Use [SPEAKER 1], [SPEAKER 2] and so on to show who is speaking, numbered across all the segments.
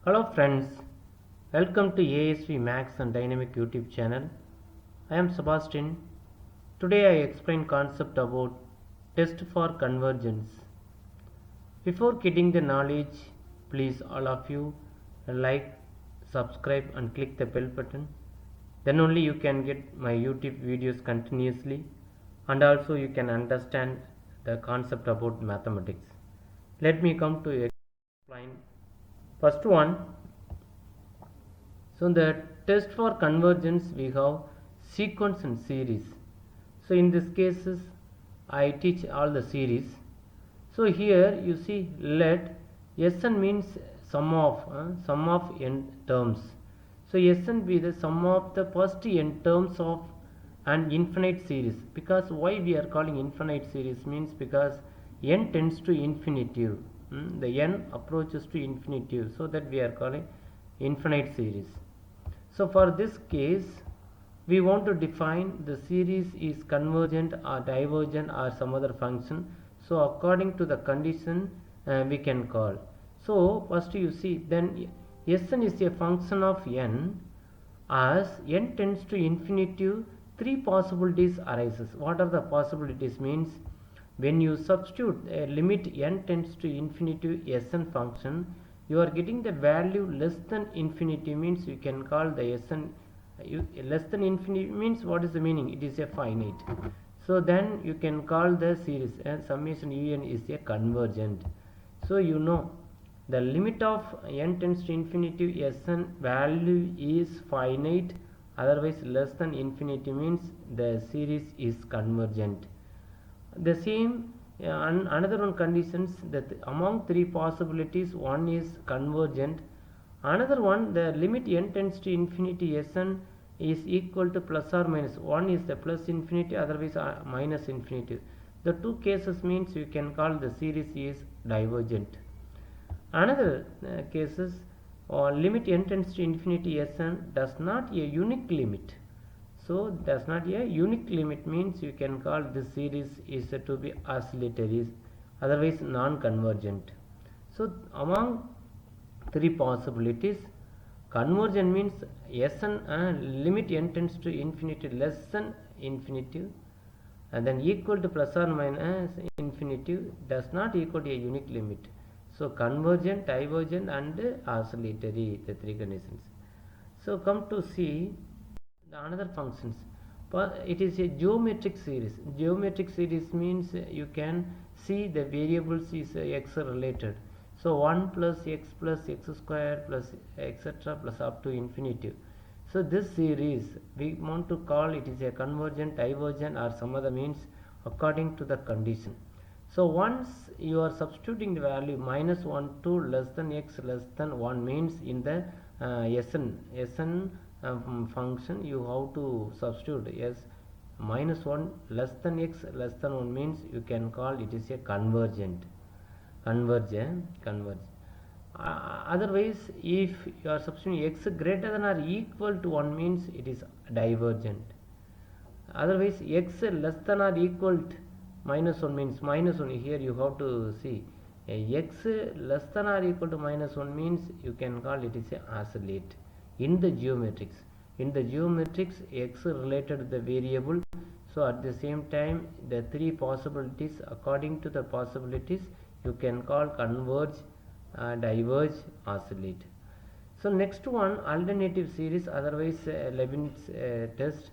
[SPEAKER 1] Hello friends, welcome to ASV Max and Dynamic YouTube channel. I am Sebastian. Today I explain concept about test for convergence. Before getting the knowledge, please all of you like, subscribe and click the bell button. Then only you can get my YouTube videos continuously and also you can understand the concept about mathematics. Let me come to explain. First one, so in the test for convergence we have sequence and series. So in this cases I teach all the series. So here you see let Sn means sum of n terms. So Sn be the sum of the first n terms of an infinite series. Because why we are calling infinite series means because n tends to infinitive. The n approaches to infinitive, so that we are calling infinite series. So for this case we want to define the series is convergent or divergent or some other function. So according to the condition we can call. So first you see then Sn is a function of n. As n tends to infinity, three possibilities arises. What are the possibilities means? When you substitute a limit n tends to infinity Sn function, you are getting the value less than infinity, means you can call the Sn less than infinity means what is the meaning? It is a finite. So then you can call the series and summation un is a convergent. So you know the limit of n tends to infinity Sn value is finite, otherwise less than infinity means the series is convergent. The same another one conditions that among three possibilities one is convergent, another one the limit n tends to infinity Sn is equal to plus or minus, one is the plus infinity, otherwise minus infinity. The two cases means you can call the series is divergent. Another cases limit n tends to infinity Sn does not a unique limit. So does not a unique limit means you can call this series is to be oscillatory, otherwise non-convergent. So among three possibilities, convergent means Sn limit n tends to infinity less than infinity and then equal to plus or minus infinity, does not equal to a unique limit. So convergent, divergent and oscillatory, the three conditions. So come to see the another functions. It is a geometric series. Geometric series means you can see the variables is x related. So 1 plus x square plus etc plus up to infinity. So this series we want to call it is a convergent, divergent or some other means according to the condition. So once you are substituting the value minus 1 to less than x less than 1 means in the Sn function you have to substitute yes minus 1 less than x less than 1 means you can call it is a convergent. Converge. Otherwise if you are substituting x greater than or equal to 1 means it is divergent. Otherwise x less than or equal to minus 1 means minus 1, here you have to see x less than or equal to minus 1 means you can call it is a oscillate. In the geometrics x related to the variable, so at the same time the three possibilities, according to the possibilities you can call converge, diverge, oscillate. So next one alternative series, otherwise Leibniz test.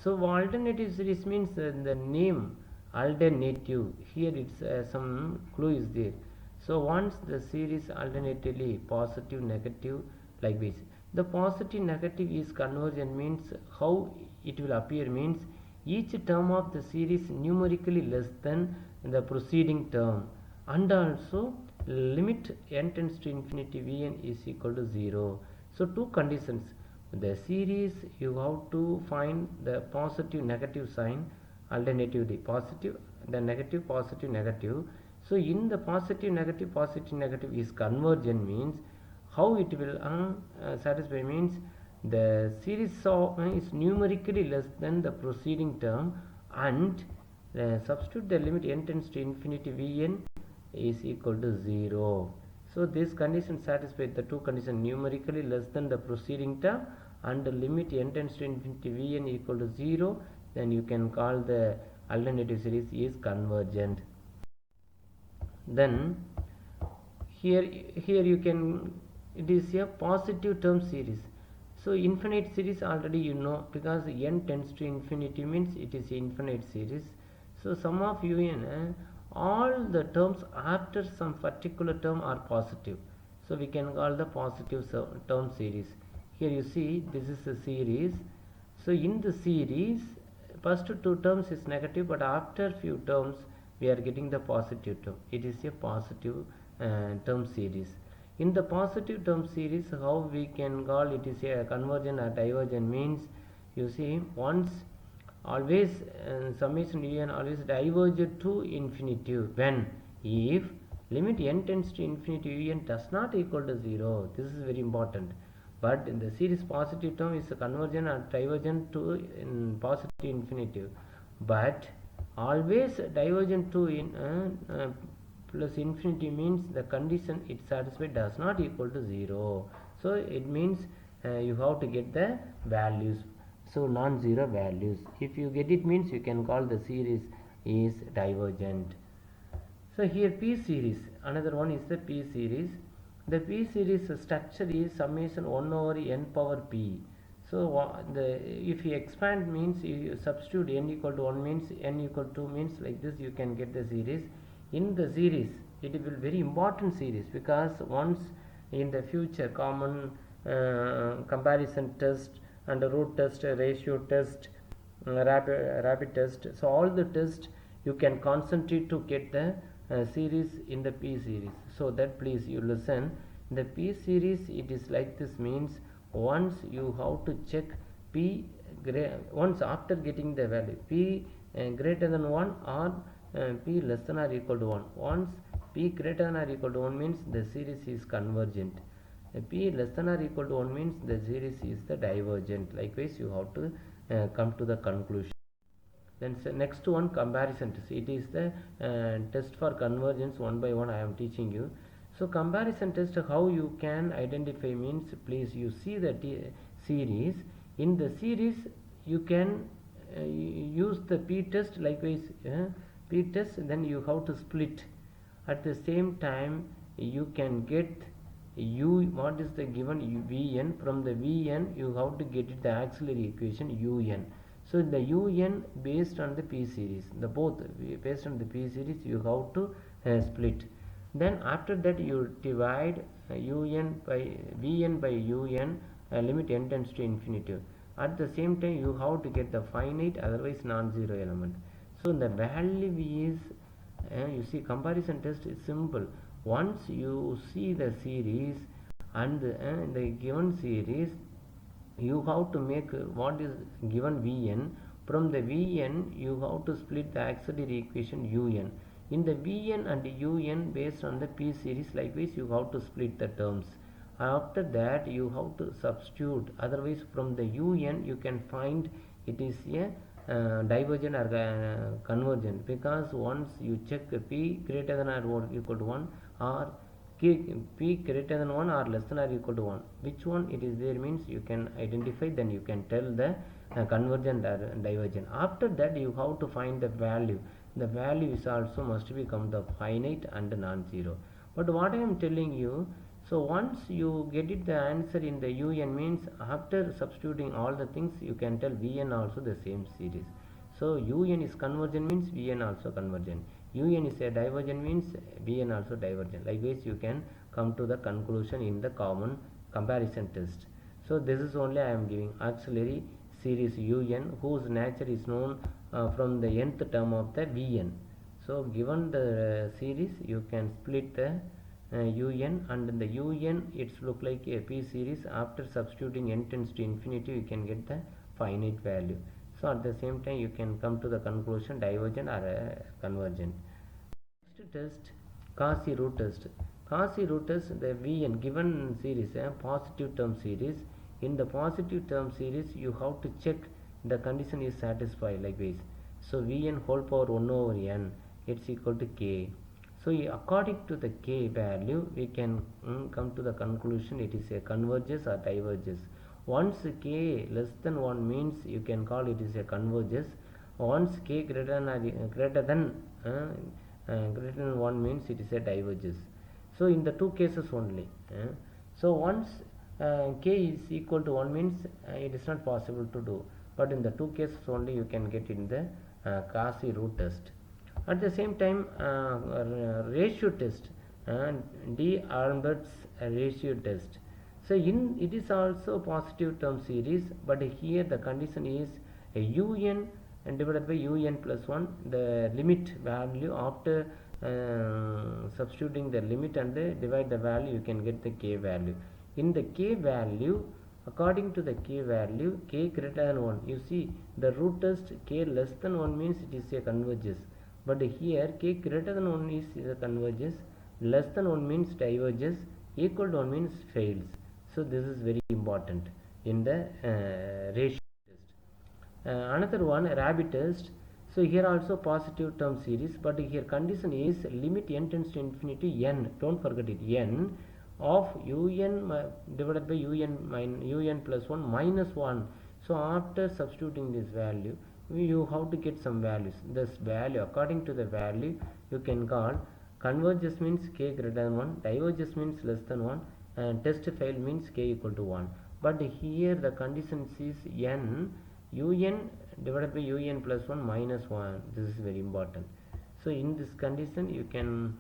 [SPEAKER 1] So alternative series means the name alternative, here it's some clue is there. So once the series alternatively positive negative like this, the positive negative is convergent means how it will appear means each term of the series numerically less than the preceding term, and also limit n tends to infinity Vn is equal to 0. So two conditions, the series you have to find the positive negative sign alternatively, positive the negative positive negative. So in the positive negative is convergent means how it will satisfy means the series of is numerically less than the preceding term, and substitute the limit n tends to infinity Vn is equal to 0. So this condition satisfied the two conditions numerically less than the preceding term and the limit n tends to infinity Vn equal to 0, then you can call the alternative series is convergent. Then here you can, it is a positive term series. So infinite series already you know, because n tends to infinity means it is infinite series. So sum of un, all the terms after some particular term are positive, so we can call the positive term series. Here you see this is a series. So in the series first two terms is negative, but after few terms we are getting the positive term. It is a positive term series. In the positive term series, how we can call it is a convergent or divergent means, you see, once always summation un always diverge to infinity when if limit n tends to infinity un does not equal to 0. This is very important. But in the series positive term is convergent or divergent to in positive infinitive, but always divergent to in plus infinity means the condition it satisfied does not equal to 0. So it means you have to get the values, so non-zero values. If you get it means you can call the series is divergent. So here P series, another one is the P series. The P series structure is summation 1 over n power p. So if you expand means you substitute n equal to 1 means n equal to 2 means like this you can get the series. In the series it will be very important series, because once in the future common comparison test and root test, ratio test, Raabe test, so all the tests you can concentrate to get the series in the P series. So that please you listen, the P series it is like this means once you have to check P once after getting the value P greater than 1 or P less than or equal to 1. Once P greater than or equal to 1 means the series is convergent. P less than or equal to 1 means the series is the divergent. Likewise you have to come to the conclusion. Then next one, comparison test. It is the test for convergence. One by one I am teaching you. So comparison test, how you can identify means, please you see the series. In the series you can use the P test. Likewise P test, then you have to split. At the same time you can get u, what is the given Vn, from the Vn you have to get it the auxiliary equation Un. So the Un based on the P series, the both based on the P series you have to split. Then after that you divide Un by Vn by Un, limit n tends to infinity. At the same time you have to get the finite, otherwise non-zero element. So the value is you see comparison test is simple. Once you see the series and the given series, you have to make what is given Vn. From the Vn you have to split the auxiliary equation Un. In the Vn and Un based on the P series, likewise you have to split the terms. After that you have to substitute, otherwise from the Un you can find it is a divergent or convergent, because once you check P greater than or equal to 1 or P greater than 1 or less than or equal to 1, which one it is there means you can identify, then you can tell the convergent or divergent. After that you have to find the value. The value is also must become the finite and non-zero. But what I am telling you, so once you get it the answer in the Un means after substituting all the things you can tell Vn also the same series. So Un is convergent means Vn also convergent. Un is a divergent means Vn also divergent. Likewise you can come to the conclusion in the common comparison test. So this is only I am giving auxiliary series Un, whose nature is known from the nth term of the Vn. So given the series you can split the Un, and in the Un it's look like a P series. After substituting n tends to infinity you can get the finite value. So at the same time you can come to the conclusion divergent or convergent. Next test, Cauchy root test. Cauchy root test, the Vn given series, a positive term series. In the positive term series you have to check the condition is satisfied, likewise. So Vn whole power 1 over n, it's equal to k. So according to the k value we can come to the conclusion it is a converges or diverges. Once k less than 1 means you can call it is a converges. Once k greater than 1 means it is a diverges. So in the two cases only. So once k is equal to 1 means it is not possible to do, but in the two cases only you can get in the Cauchy root test. At the same time, ratio test, D'Albert's ratio test. So it is also positive term series, but here the condition is a un and divided by un plus 1, the limit value after substituting the limit and divide the value, you can get the k value. In the k value, according to the k value, k greater than 1, you see the root test k less than 1 means it is a converges, but here k greater than 1 is a converges, less than 1 means diverges, equal to 1 means fails. So this is very important in the ratio test. Another one, Raabe test. So here also positive term series, but here condition is limit n tends to infinity n, don't forget it, n of un divided by un plus 1 minus 1. So after substituting this value, you have to get some values. This value, according to the value, you can call converges means k greater than 1, diverges means less than 1, and test fail means k equal to 1. But here the condition is n un divided by un plus 1 minus 1. This is very important. So in this condition you can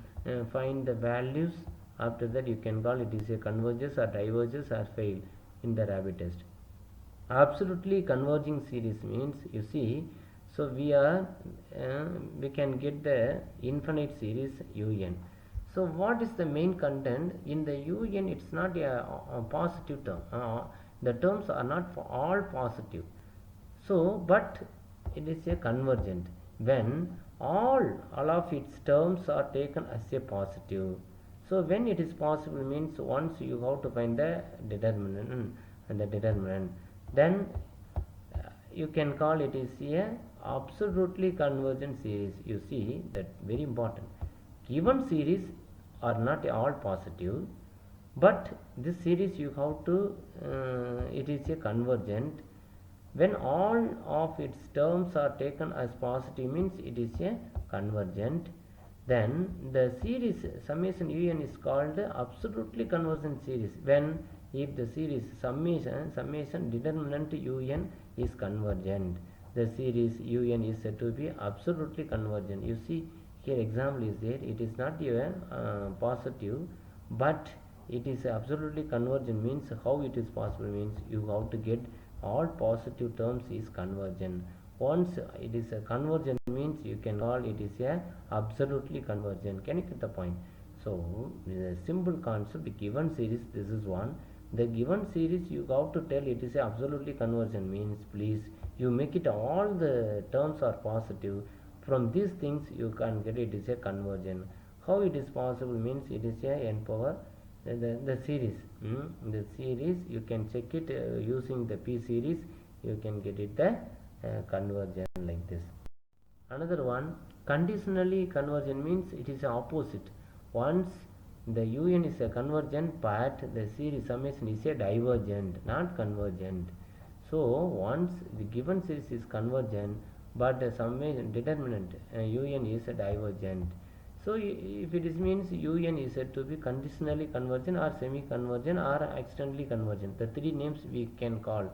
[SPEAKER 1] find the values. After that you can call it is a converges or diverges or fail in the Raabe test. Absolutely converging series means, you see, so we can get the infinite series un. So what is the main content in the un? It's not a positive term, the terms are not for all positive. So but it is a convergent when all of its terms are taken as a positive. So when it is possible means once you have to find the determinant and the determinant, then you can call it is a absolutely convergent series. You see that very important. Given series are not all positive, but this series you have to it is a convergent when all of its terms are taken as positive means it is a convergent. Then the series summation un is called absolutely convergent series when if the series summation determinant un is convergent, the series un is said to be absolutely convergent. You see here example is there, it is not a positive, but it is absolutely convergent means how it is possible means you have to get all positive terms is convergent. Once it is a convergent means you can call it is a absolutely convergent. Can you get the point? So the simple concept, given series, this is one. The given series you have to tell it is a absolutely convergent means please you make it all the terms are positive. From these things you can get it is a convergent. How it is possible means it is a n power the series. The series you can check it using the p series, you can get it the convergent like this. Another one, conditionally convergent means it is opposite. Once the un is a convergent, but the series summation is a divergent, not convergent. So once the given series is convergent, but the summation determinant un is a divergent. So if it is means un is said to be conditionally convergent or semi-convergent or accidentally convergent. The three names we can call.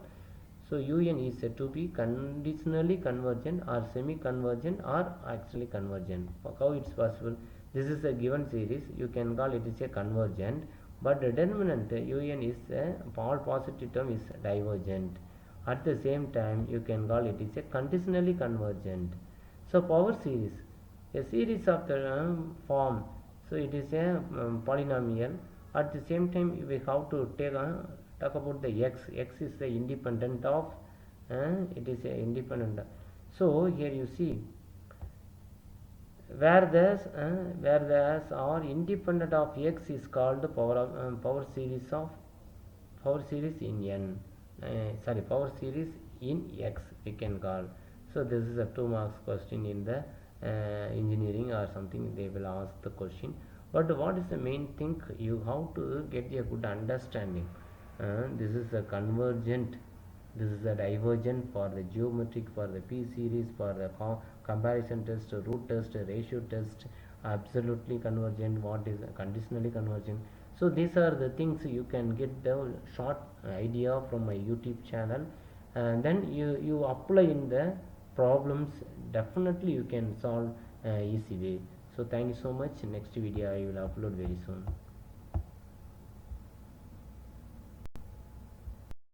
[SPEAKER 1] So un is said to be conditionally convergent or semi-convergent or actually convergent. How it's possible? This is a given series. You can call it is a convergent, but the determinant un is all positive term is divergent. At the same time, you can call it is a conditionally convergent. So power series, a series of the form. So it is a polynomial. At the same time, we have to talk about the x. X is the independent of it is a independent. So here you see where the or independent of x is called the power series in n. Power series in x we can call. So this is a 2 marks question in the engineering or something, they will ask the question. But what is the main thing? You have to get a good understanding. This is a convergent, this is a divergent for the geometric, for the p series, for the comparison test, root test, ratio test, absolutely convergent, what is conditionally convergent. So these are the things you can get the short idea from my YouTube channel, and then you apply in the problems, definitely you can solve easy way. So thank you so much. Next video I will upload very soon.